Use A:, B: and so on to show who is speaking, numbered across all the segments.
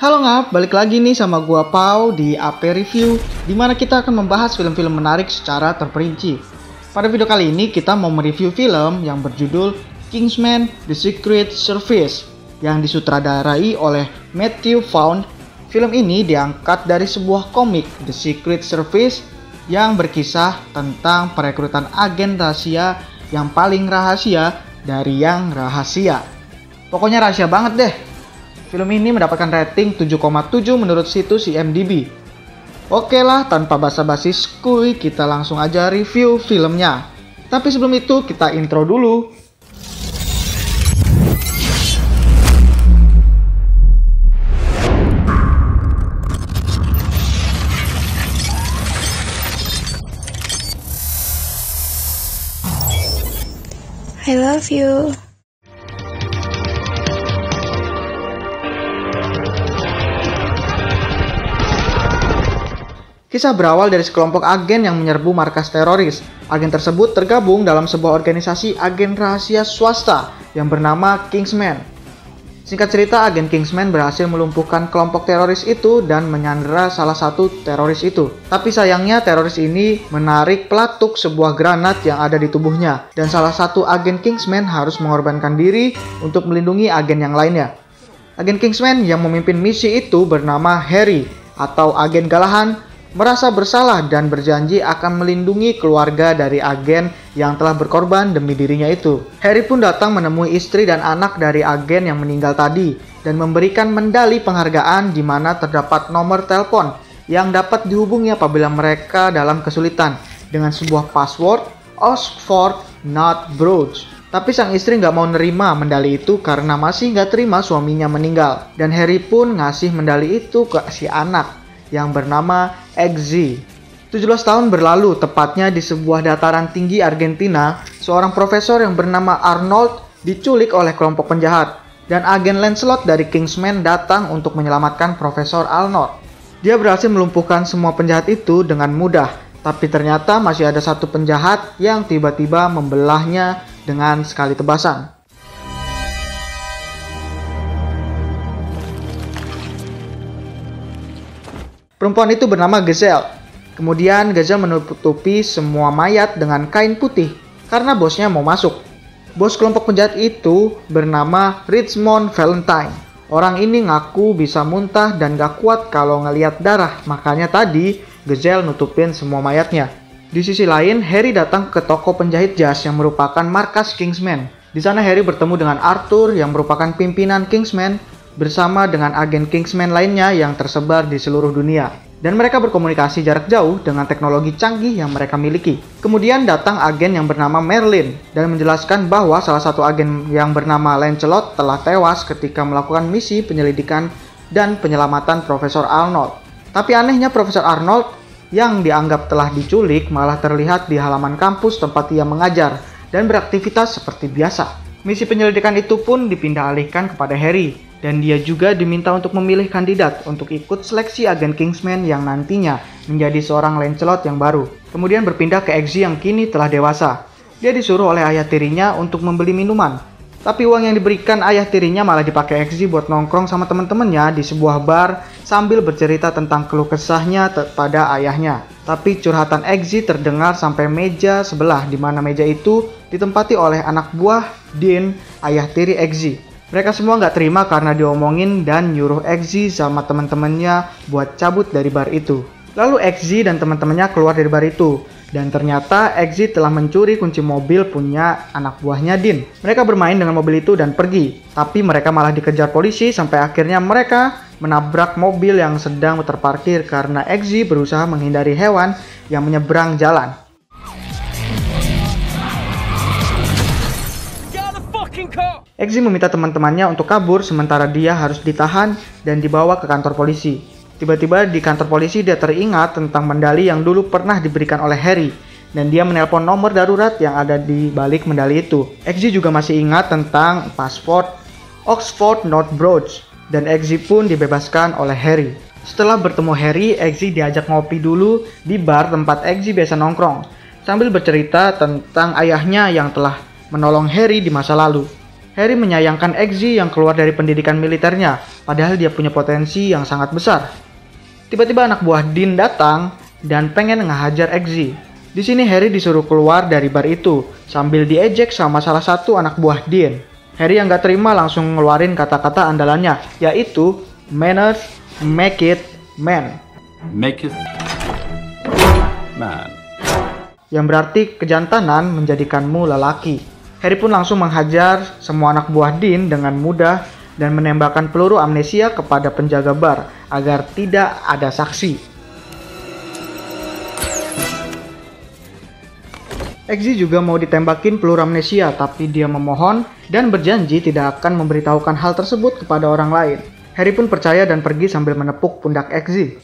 A: Halo ngap, balik lagi nih sama gua Pau di AP Review, dimana kita akan membahas film-film menarik secara terperinci. Pada video kali ini kita mau mereview film yang berjudul Kingsman: The Secret Service yang disutradarai oleh Matthew Vaughn. Film ini diangkat dari sebuah komik The Secret Service yang berkisah tentang perekrutan agen rahasia yang paling rahasia dari yang rahasia. Pokoknya rahasia banget deh. Film ini mendapatkan rating 7,7 menurut situs IMDb. Oke lah, tanpa basa-basi skuy, kita langsung aja review filmnya. Tapi sebelum itu, kita intro dulu.
B: I love you.
A: Kisah berawal dari sekelompok agen yang menyerbu markas teroris. Agen tersebut tergabung dalam sebuah organisasi agen rahasia swasta yang bernama Kingsman. Singkat cerita, agen Kingsman berhasil melumpuhkan kelompok teroris itu dan menyandera salah satu teroris itu. Tapi sayangnya teroris ini menarik pelatuk sebuah granat yang ada di tubuhnya. Dan salah satu agen Kingsman harus mengorbankan diri untuk melindungi agen yang lainnya. Agen Kingsman yang memimpin misi itu bernama Harry atau agen Galahan, merasa bersalah dan berjanji akan melindungi keluarga dari agen yang telah berkorban demi dirinya itu. Harry pun datang menemui istri dan anak dari agen yang meninggal tadi dan memberikan medali penghargaan di mana terdapat nomor telepon yang dapat dihubungi apabila mereka dalam kesulitan dengan sebuah password Oxford Not Broach. Tapi sang istri nggak mau nerima medali itu karena masih nggak terima suaminya meninggal. Dan Harry pun ngasih medali itu ke si anak yang bernama XZ. 17 tahun berlalu, tepatnya di sebuah dataran tinggi Argentina, seorang profesor yang bernama Arnold diculik oleh kelompok penjahat, dan agen Lancelot dari Kingsman datang untuk menyelamatkan Profesor Arnold. Dia berhasil melumpuhkan semua penjahat itu dengan mudah, tapi ternyata masih ada satu penjahat yang tiba-tiba membelahnya dengan sekali tebasan. Perempuan itu bernama Gazelle. Kemudian Gazelle menutupi semua mayat dengan kain putih karena bosnya mau masuk. Bos kelompok penjahat itu bernama Richmond Valentine. Orang ini ngaku bisa muntah dan gak kuat kalau ngelihat darah, makanya tadi Gazelle nutupin semua mayatnya. Di sisi lain, Harry datang ke toko penjahit jas yang merupakan markas Kingsman. Di sana Harry bertemu dengan Arthur yang merupakan pimpinan Kingsman, bersama dengan agen Kingsman lainnya yang tersebar di seluruh dunia. Dan mereka berkomunikasi jarak jauh dengan teknologi canggih yang mereka miliki. Kemudian datang agen yang bernama Merlin dan menjelaskan bahwa salah satu agen yang bernama Lancelot telah tewas ketika melakukan misi penyelidikan dan penyelamatan Profesor Arnold. Tapi anehnya Profesor Arnold yang dianggap telah diculik malah terlihat di halaman kampus tempat ia mengajar dan beraktivitas seperti biasa. Misi penyelidikan itu pun dipindah alihkan kepada Harry, dan dia juga diminta untuk memilih kandidat untuk ikut seleksi agen Kingsman yang nantinya menjadi seorang Lancelot yang baru. Kemudian berpindah ke XZ yang kini telah dewasa. Dia disuruh oleh ayah tirinya untuk membeli minuman. Tapi uang yang diberikan ayah tirinya malah dipakai XZ buat nongkrong sama teman-temannya di sebuah bar sambil bercerita tentang keluh kesahnya pada ayahnya. Tapi curhatan XZ terdengar sampai meja sebelah, di mana meja itu ditempati oleh anak buah Dean, ayah tiri XZ. Mereka semua nggak terima karena diomongin dan nyuruh XZ sama teman-temannya buat cabut dari bar itu. Lalu XZ dan teman-temannya keluar dari bar itu. Dan ternyata XZ telah mencuri kunci mobil punya anak buahnya Dean. Mereka bermain dengan mobil itu dan pergi. Tapi mereka malah dikejar polisi sampai akhirnya mereka menabrak mobil yang sedang terparkir karena XZ berusaha menghindari hewan yang menyeberang jalan. XZ meminta teman-temannya untuk kabur sementara dia harus ditahan dan dibawa ke kantor polisi. Tiba-tiba di kantor polisi dia teringat tentang medali yang dulu pernah diberikan oleh Harry dan dia menelpon nomor darurat yang ada di balik medali itu. XZ juga masih ingat tentang password Oxford Not Broach dan XZ pun dibebaskan oleh Harry. Setelah bertemu Harry, XZ diajak ngopi dulu di bar tempat XZ biasa nongkrong sambil bercerita tentang ayahnya yang telah menolong Harry di masa lalu. Harry menyayangkan Eggsy yang keluar dari pendidikan militernya, padahal dia punya potensi yang sangat besar. Tiba-tiba anak buah Dean datang dan pengen ngehajar Eggsy. Di sini Harry disuruh keluar dari bar itu sambil diejek sama salah satu anak buah Dean. Harry yang gak terima langsung ngeluarin kata-kata andalannya, yaitu manners make it man.
C: Make it man.
A: Yang berarti kejantanan menjadikanmu lelaki. Harry pun langsung menghajar semua anak buah Dean dengan mudah dan menembakkan peluru amnesia kepada penjaga bar agar tidak ada saksi. Eggsy juga mau ditembakin peluru amnesia, tapi dia memohon dan berjanji tidak akan memberitahukan hal tersebut kepada orang lain. Harry pun percaya dan pergi sambil menepuk pundak Eggsy.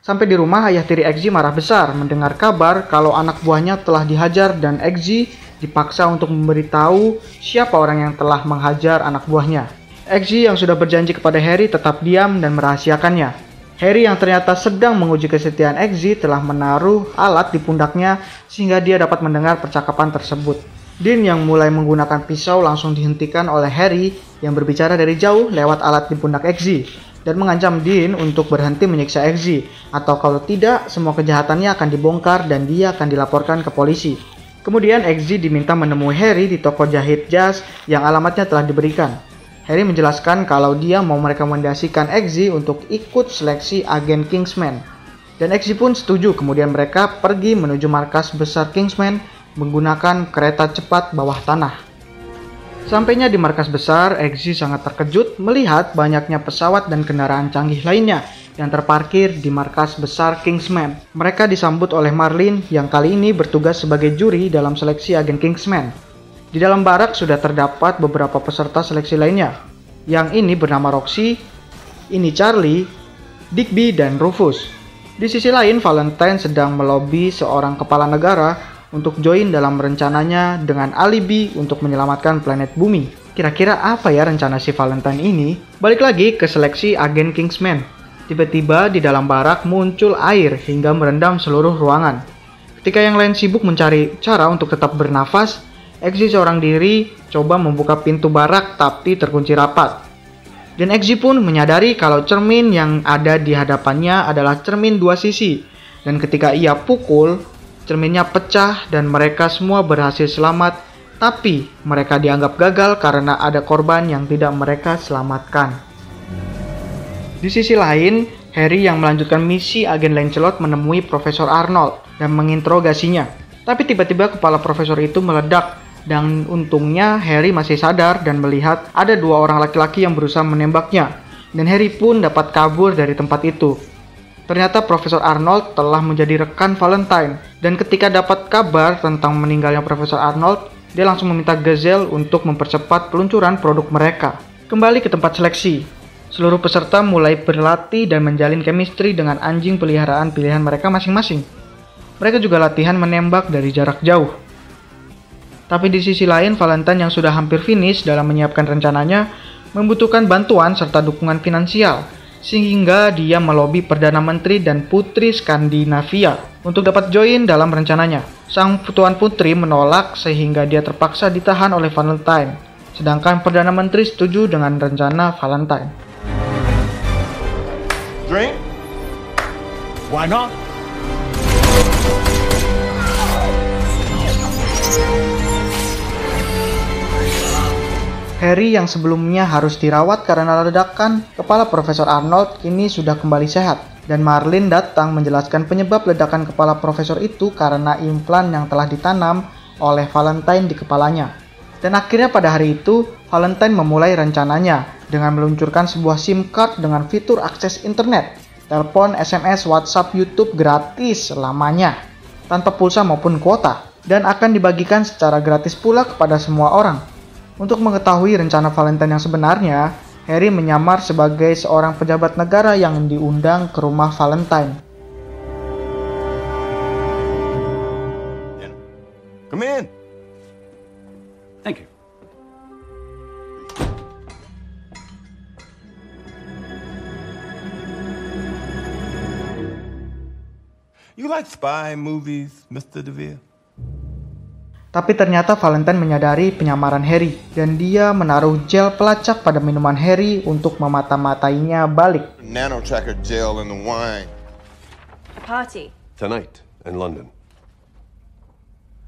A: Sampai di rumah, ayah tiri Eggsy marah besar mendengar kabar kalau anak buahnya telah dihajar dan Eggsy dipaksa untuk memberitahu siapa orang yang telah menghajar anak buahnya. Eggsy yang sudah berjanji kepada Harry tetap diam dan merahasiakannya. Harry yang ternyata sedang menguji kesetiaan Eggsy telah menaruh alat di pundaknya sehingga dia dapat mendengar percakapan tersebut. Dean yang mulai menggunakan pisau langsung dihentikan oleh Harry yang berbicara dari jauh lewat alat di pundak Eggsy dan mengancam Dean untuk berhenti menyiksa Eggsy, atau kalau tidak, semua kejahatannya akan dibongkar dan dia akan dilaporkan ke polisi. Kemudian Eggsy diminta menemui Harry di toko jahit jas yang alamatnya telah diberikan. Harry menjelaskan kalau dia mau merekomendasikan Eggsy untuk ikut seleksi agen Kingsman. Dan Eggsy pun setuju, kemudian mereka pergi menuju markas besar Kingsman menggunakan kereta cepat bawah tanah. Sampainya di markas besar, Eggsy sangat terkejut melihat banyaknya pesawat dan kendaraan canggih lainnya yang terparkir di markas besar Kingsman. Mereka disambut oleh Marlin yang kali ini bertugas sebagai juri dalam seleksi agen Kingsman. Di dalam barak sudah terdapat beberapa peserta seleksi lainnya. Yang ini bernama Roxy, ini Charlie, Digby, dan Rufus. Di sisi lain, Valentine sedang melobi seorang kepala negara untuk join dalam rencananya dengan alibi untuk menyelamatkan planet bumi. Kira-kira apa ya rencana si Valentine ini? Balik lagi ke seleksi agen Kingsman. Tiba-tiba di dalam barak muncul air hingga merendam seluruh ruangan. Ketika yang lain sibuk mencari cara untuk tetap bernafas, Eggsy seorang diri coba membuka pintu barak tapi terkunci rapat. Dan Eggsy pun menyadari kalau cermin yang ada di hadapannya adalah cermin dua sisi. Dan ketika ia pukul, cerminnya pecah dan mereka semua berhasil selamat, tapi mereka dianggap gagal karena ada korban yang tidak mereka selamatkan. Di sisi lain, Harry yang melanjutkan misi agen Lancelot menemui Profesor Arnold dan menginterogasinya. Tapi tiba-tiba kepala profesor itu meledak dan untungnya Harry masih sadar dan melihat ada dua orang laki-laki yang berusaha menembaknya. Dan Harry pun dapat kabur dari tempat itu. Ternyata Profesor Arnold telah menjadi rekan Valentine, dan ketika dapat kabar tentang meninggalnya Profesor Arnold, dia langsung meminta Gazelle untuk mempercepat peluncuran produk mereka. Kembali ke tempat seleksi, seluruh peserta mulai berlatih dan menjalin chemistry dengan anjing peliharaan pilihan mereka masing-masing. Mereka juga latihan menembak dari jarak jauh. Tapi di sisi lain, Valentine yang sudah hampir finish dalam menyiapkan rencananya, membutuhkan bantuan serta dukungan finansial, sehingga dia melobi Perdana Menteri dan Putri Skandinavia untuk dapat join dalam rencananya. Sang Tuan Putri menolak sehingga dia terpaksa ditahan oleh Valentine, sedangkan Perdana Menteri setuju dengan rencana Valentine.
D: Drink? Why not?
A: Harry yang sebelumnya harus dirawat karena ledakan kepala Profesor Arnold kini sudah kembali sehat. Dan Marlin datang menjelaskan penyebab ledakan kepala profesor itu karena implan yang telah ditanam oleh Valentine di kepalanya. Dan akhirnya pada hari itu, Valentine memulai rencananya dengan meluncurkan sebuah SIM card dengan fitur akses internet, telepon, SMS, WhatsApp, YouTube gratis selamanya, tanpa pulsa maupun kuota, dan akan dibagikan secara gratis pula kepada semua orang. Untuk mengetahui rencana Valentine yang sebenarnya, Harry menyamar sebagai seorang pejabat negara yang diundang ke rumah Valentine.
D: Come in.
C: Thank you.
D: You like spy movies, Mr. DeVere?
A: Tapi ternyata Valentine menyadari penyamaran Harry dan dia menaruh gel pelacak pada minuman Harry untuk memata-matainya balik.
D: Nanotracker gel in the wine.
B: A party.
E: Tonight in London.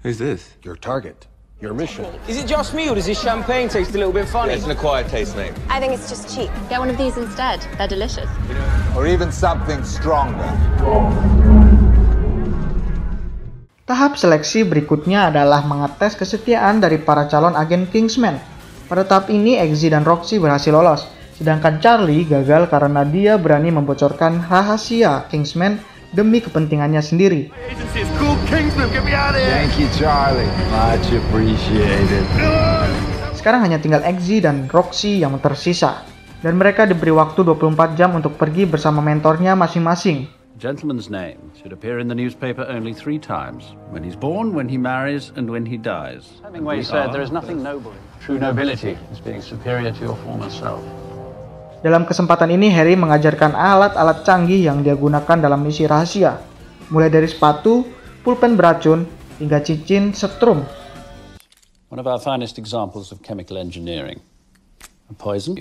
F: Who's this?
E: Your target. Your mission.
G: Is it just me, or does this champagne taste a little bit funny?
D: It's an acquired taste, mate.
B: I think it's just cheap.
H: Get one of these instead. They're delicious.
I: Or even something stronger.
A: Tahap seleksi berikutnya adalah mengetes kesetiaan dari para calon agen Kingsman. Pada tahap ini, Eggsy dan Roxy berhasil lolos, sedangkan Charlie gagal karena dia berani membocorkan rahasia Kingsman demi kepentingannya sendiri.
I: Thank you, Charlie. Much appreciated.
A: Sekarang hanya tinggal Eggsy dan Roxy yang tersisa, dan mereka diberi waktu 24 jam untuk pergi bersama mentornya masing-masing.
C: A gentleman's name should appear in the newspaper only 3 times: when he's born, when he marries, and when he dies. Hemingway said there is nothing noble. True nobility is being superior to your former self.
A: Dalam kesempatan ini, Harry mengajarkan alat-alat canggih yang dia gunakan dalam misi rahasia, mulai dari sepatu, pulpen beracun, hingga cincin setrum.
C: One of our finest examples of chemical engineering. A poison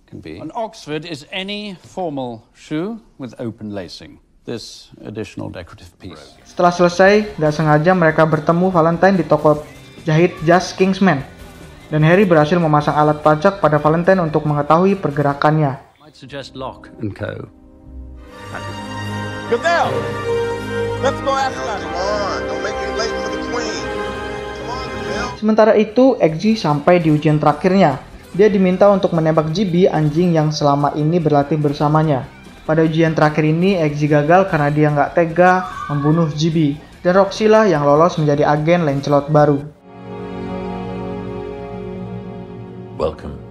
C: can be. An Oxford is any formal shoe with open lacing. This additional decorative piece.
A: Setelah selesai, gak sengaja mereka bertemu Valentine di toko jahit jas Kingsman. Dan Harry berhasil memasang alat pelacak pada Valentine untuk mengetahui pergerakannya.
C: Might suggest Locke and Co.
D: Gazelle! Let's go after her. Come on, don't make me late for the queen. Come on, Gazelle.
A: Sementara itu, Eggsy sampai di ujian terakhirnya. Dia diminta untuk menembak GB, anjing yang selama ini berlatih bersamanya. Pada ujian terakhir ini, Eggsy gagal karena dia nggak tega membunuh GB. Dan Roxy lah yang lolos menjadi agen Lancelot baru.
F: Welcome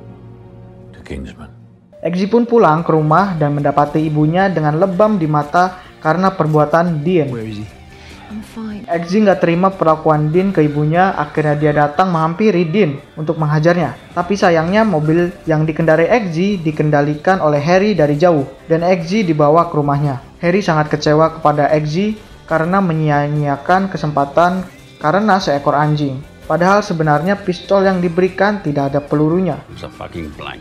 F: to Kingsman.
A: Eggsy pun pulang ke rumah dan mendapati ibunya dengan lebam di mata karena perbuatan Dean.
B: I'm fine.
A: Eggsy nggak terima perlakuan Dean ke ibunya, akhirnya dia datang menghampiri Dean untuk menghajarnya. Tapi sayangnya mobil yang dikendarai Eggsy dikendalikan oleh Harry dari jauh, dan Eggsy dibawa ke rumahnya. Harry sangat kecewa kepada Eggsy karena menyia-nyiakan kesempatan karena seekor anjing. Padahal sebenarnya pistol yang diberikan tidak ada pelurunya.
C: It's a fucking blank.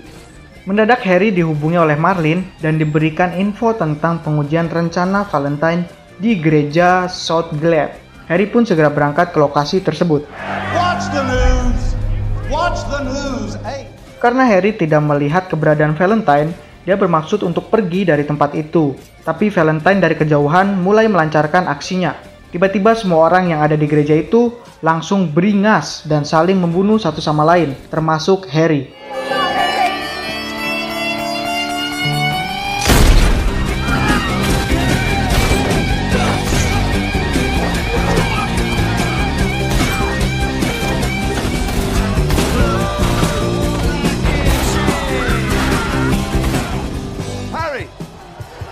A: Mendadak Harry dihubungi oleh Marlin dan diberikan info tentang pengujian rencana Valentine di gereja South Glade. Harry pun segera berangkat ke lokasi tersebut.
D: Watch the news! Watch the news! Hey!
A: Karena Harry tidak melihat keberadaan Valentine, dia bermaksud untuk pergi dari tempat itu. Tapi Valentine dari kejauhan mulai melancarkan aksinya. Tiba-tiba semua orang yang ada di gereja itu langsung beringas dan saling membunuh satu sama lain, termasuk Harry.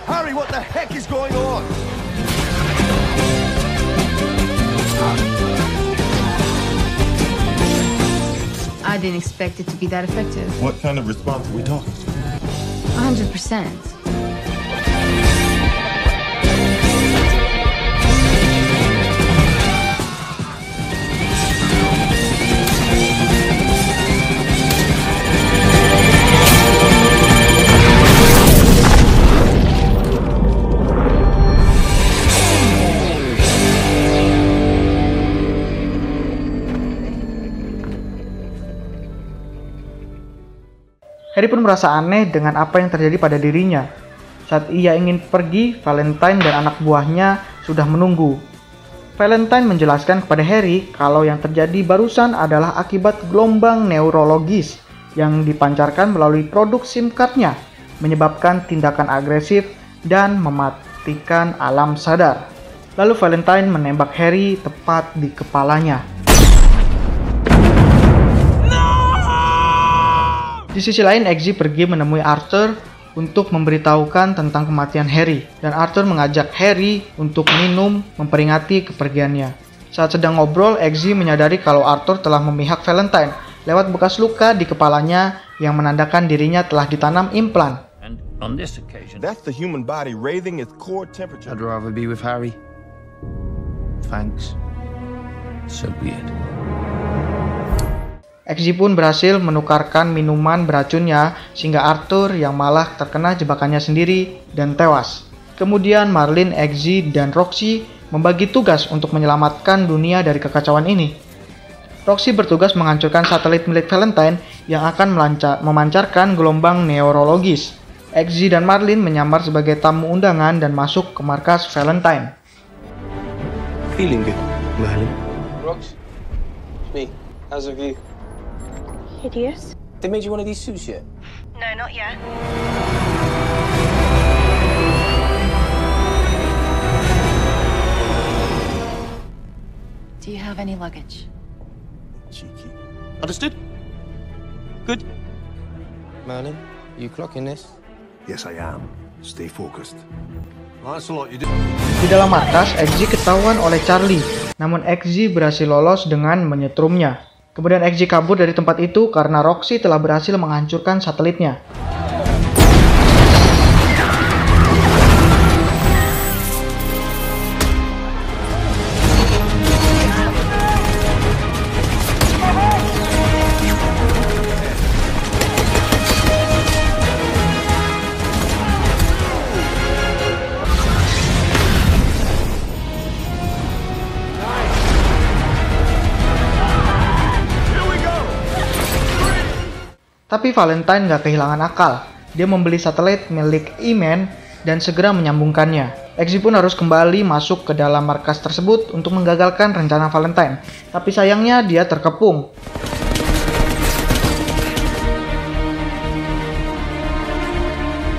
D: Harry, what the heck is going on?
H: I didn't expect it to be that effective.
D: What kind of response are we talking?
H: 100%.
A: Harry pun merasa aneh dengan apa yang terjadi pada dirinya. Saat ia ingin pergi, Valentine dan anak buahnya sudah menunggu. Valentine menjelaskan kepada Harry kalau yang terjadi barusan adalah akibat gelombang neurologis yang dipancarkan melalui produk SIM card-nya, menyebabkan tindakan agresif dan mematikan alam sadar. Lalu Valentine menembak Harry tepat di kepalanya. Di sisi lain, Eggsy pergi menemui Arthur untuk memberitahukan tentang kematian Harry, dan Arthur mengajak Harry untuk minum memperingati kepergiannya. Saat sedang ngobrol, Eggsy menyadari kalau Arthur telah memihak Valentine lewat bekas luka di kepalanya yang menandakan dirinya telah ditanam implan.
C: And on this occasion,
D: That's the human body raising its core temperature.
F: I'd rather be with Harry. Thanks. So be it.
A: Eggsy pun berhasil menukarkan minuman beracunnya sehingga Arthur yang malah terkena jebakannya sendiri dan tewas. Kemudian Marlin, Eggsy, dan Roxy membagi tugas untuk menyelamatkan dunia dari kekacauan ini. Roxy bertugas menghancurkan satelit milik Valentine yang akan memancarkan gelombang neurologis. Eggsy dan Marlin menyamar sebagai tamu undangan dan masuk ke markas Valentine.
G: Feeling good, Merlin. Rox, it's me. How's the view?
B: Hideous.
G: They made you one of these suits yet?
B: No, not yet.
H: Do you have any luggage?
G: Cheeky. Understood? Good. Merlin, you clocking this?
E: Yes, I am. Stay focused. That's a lot you do.
A: Di dalam markas, Eggsy ketahuan oleh Charlie. Namun Eggsy berhasil lolos dengan menyetrumnya. Kemudian Eggsy kabur dari tempat itu karena Roxy telah berhasil menghancurkan satelitnya. Tapi Valentine gak kehilangan akal. Dia membeli satelit milik E-Man dan segera menyambungkannya. Eggsy pun harus kembali masuk ke dalam markas tersebut untuk menggagalkan rencana Valentine. Tapi sayangnya dia terkepung.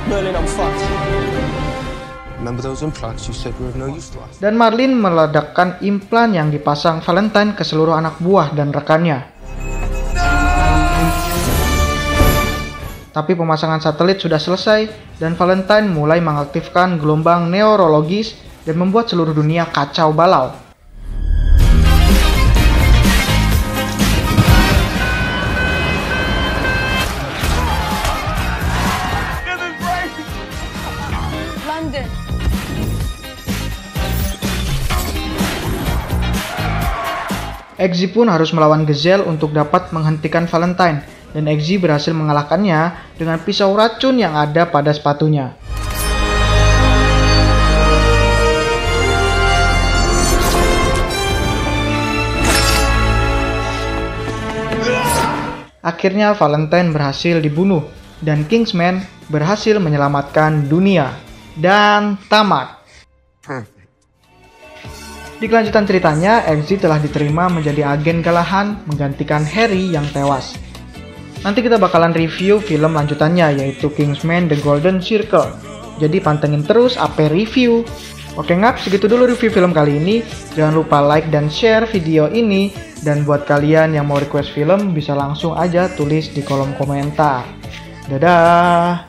G: Merlin, I'm fucked. Remember those implants you said were of no use to us?
A: Dan Marlin meledakkan implan yang dipasang Valentine ke seluruh anak buah dan rekannya. Tapi pemasangan satelit sudah selesai dan Valentine mulai mengaktifkan gelombang neurologis dan membuat seluruh dunia kacau balau.
B: London.
A: Eggsy pun harus melawan Gazelle untuk dapat menghentikan Valentine. Dan Eggsy berhasil mengalahkannya dengan pisau racun yang ada pada sepatunya. Akhirnya Valentine berhasil dibunuh dan Kingsman berhasil menyelamatkan dunia. Dan tamat. Di kelanjutan ceritanya, Eggsy telah diterima menjadi agen Galahad menggantikan Harry yang tewas. Nanti kita bakalan review film lanjutannya yaitu Kingsman The Golden Circle. Jadi pantengin terus AP review. Oke ngap, segitu dulu review film kali ini. Jangan lupa like dan share video ini. Dan buat kalian yang mau request film bisa langsung aja tulis di kolom komentar. Dadah!